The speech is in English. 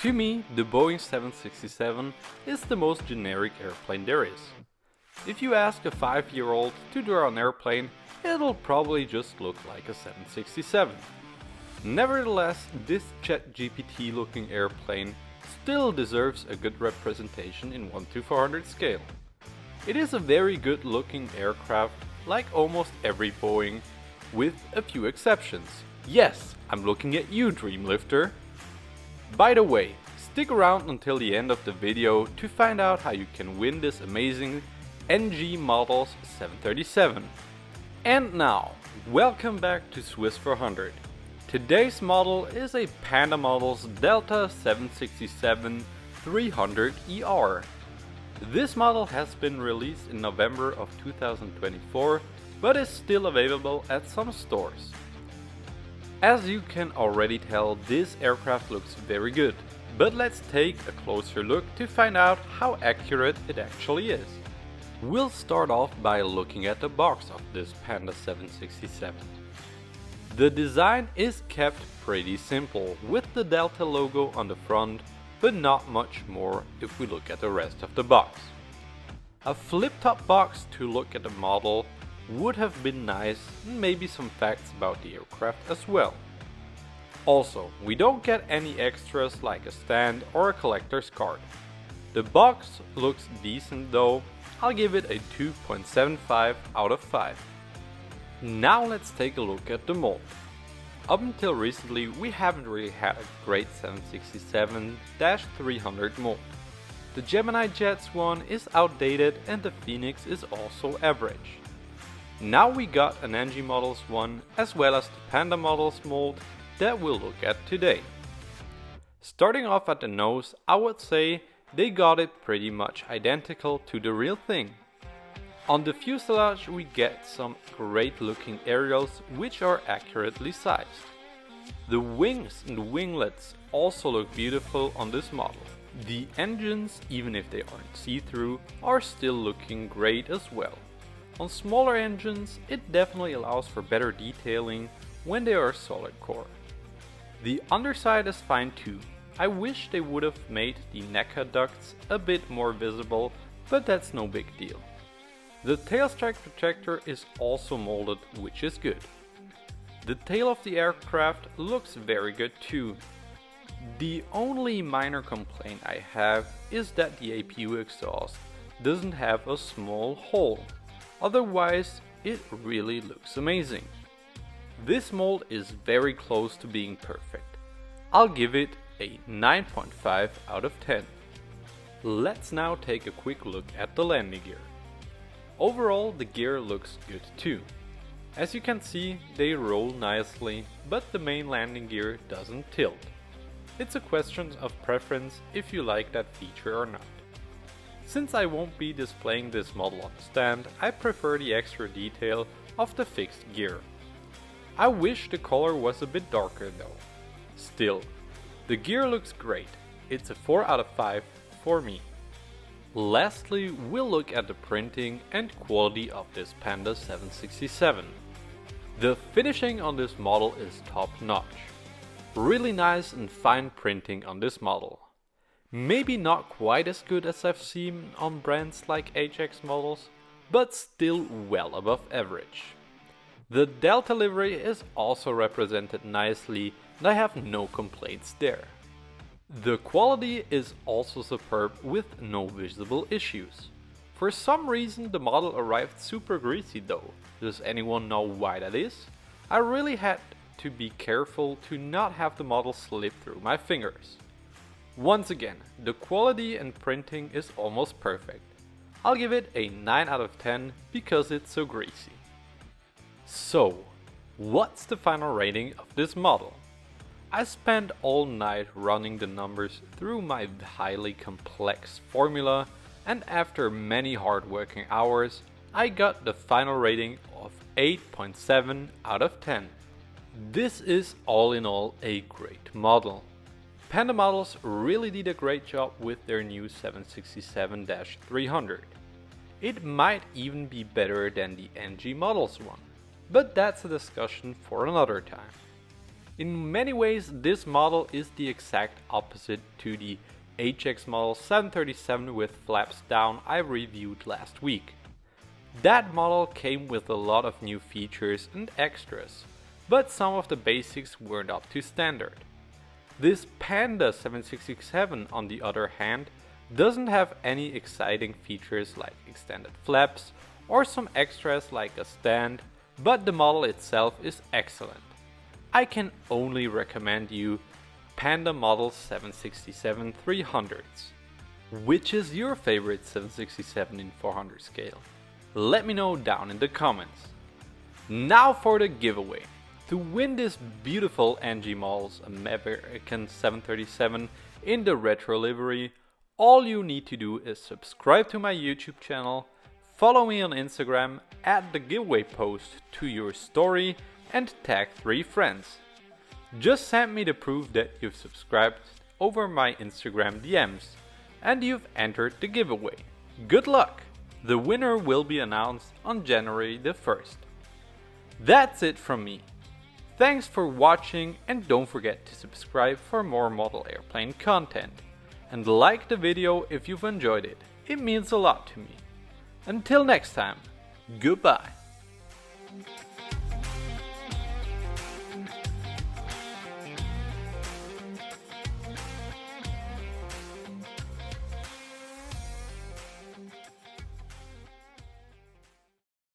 To me, the Boeing 767 is the most generic airplane there is. If you ask a 5-year-old to draw an airplane, it'll probably just look like a 767. Nevertheless, this ChatGPT looking airplane still deserves a good representation in 1:400 scale. It is a very good looking aircraft, like almost every Boeing, with a few exceptions. Yes, I'm looking at you, Dreamlifter! By the way, stick around until the end of the video to find out how you can win this amazing NG Models 737. And now, welcome back to Swiss 400. Today's model is a Panda Models Delta 767-300ER. This model has been released in November of 2024, but is still available at some stores. As you can already tell, this aircraft looks very good, but let's take a closer look to find out how accurate it actually is. We'll start off by looking at the box of this Panda 767. The design is kept pretty simple, with the Delta logo on the front, but not much more if we look at the rest of the box. A flip-top box to look at the model would have been nice, and maybe some facts about the aircraft as well. Also, we don't get any extras like a stand or a collector's card. The box looks decent though. I'll give it a 2.75 out of 5. Now let's take a look at the mold. Up until recently, we haven't really had a great 767-300 mold. The Gemini Jets one is outdated and the Phoenix is also average. Now we got an NG Models one as well as the Panda Models mold that we'll look at today. Starting off at the nose, I would say they got it pretty much identical to the real thing. On the fuselage we get some great looking aerials which are accurately sized. The wings and winglets also look beautiful on this model. The engines, even if they aren't see-through, are still looking great as well. On smaller engines, it definitely allows for better detailing when they are solid core. The underside is fine too. I wish they would have made the NECA ducts a bit more visible, but that's no big deal. The tail strike protector is also molded, which is good. The tail of the aircraft looks very good too. The only minor complaint I have is that the APU exhaust doesn't have a small hole. Otherwise, it really looks amazing. This mold is very close to being perfect. I'll give it a 9.5 out of 10. Let's now take a quick look at the landing gear. Overall, the gear looks good too. As you can see, they roll nicely, but the main landing gear doesn't tilt. It's a question of preference if you like that feature or not. Since I won't be displaying this model on the stand, I prefer the extra detail of the fixed gear. I wish the color was a bit darker though. Still, the gear looks great. It's a 4 out of 5 for me. Lastly, we'll look at the printing and quality of this Panda 767. The finishing on this model is top notch. Really nice and fine printing on this model. Maybe not quite as good as I've seen on brands like HX models, but still well above average. The Delta livery is also represented nicely and I have no complaints there. The quality is also superb with no visible issues. For some reason the model arrived super greasy though. Does anyone know why that is? I really had to be careful to not have the model slip through my fingers. Once again, the quality and printing is almost perfect. I'll give it a 9 out of 10 because it's so greasy. So, what's the final rating of this model? I spent all night running the numbers through my highly complex formula, and after many hard-working hours, I got the final rating of 8.7 out of 10. This is all in all a great model. Panda Models really did a great job with their new 767-300. It might even be better than the NG Models one, but that's a discussion for another time. In many ways, this model is the exact opposite to the HX model 737 with flaps down I reviewed last week. That model came with a lot of new features and extras, but some of the basics weren't up to standard. This Panda 767, on the other hand, doesn't have any exciting features like extended flaps or some extras like a stand, but the model itself is excellent. I can only recommend you Panda model 767-300s. Which is your favorite 767 in 400 scale? Let me know down in the comments. Now for the giveaway. To win this beautiful NG Models American 737 in the retro livery, all you need to do is subscribe to my YouTube channel, follow me on Instagram, add the giveaway post to your story and tag 3 friends. Just send me the proof that you've subscribed over my Instagram DMs and you've entered the giveaway. Good luck! The winner will be announced on January the 1st. That's it from me. Thanks for watching and don't forget to subscribe for more model airplane content. And like the video if you've enjoyed it, it means a lot to me. Until next time, goodbye.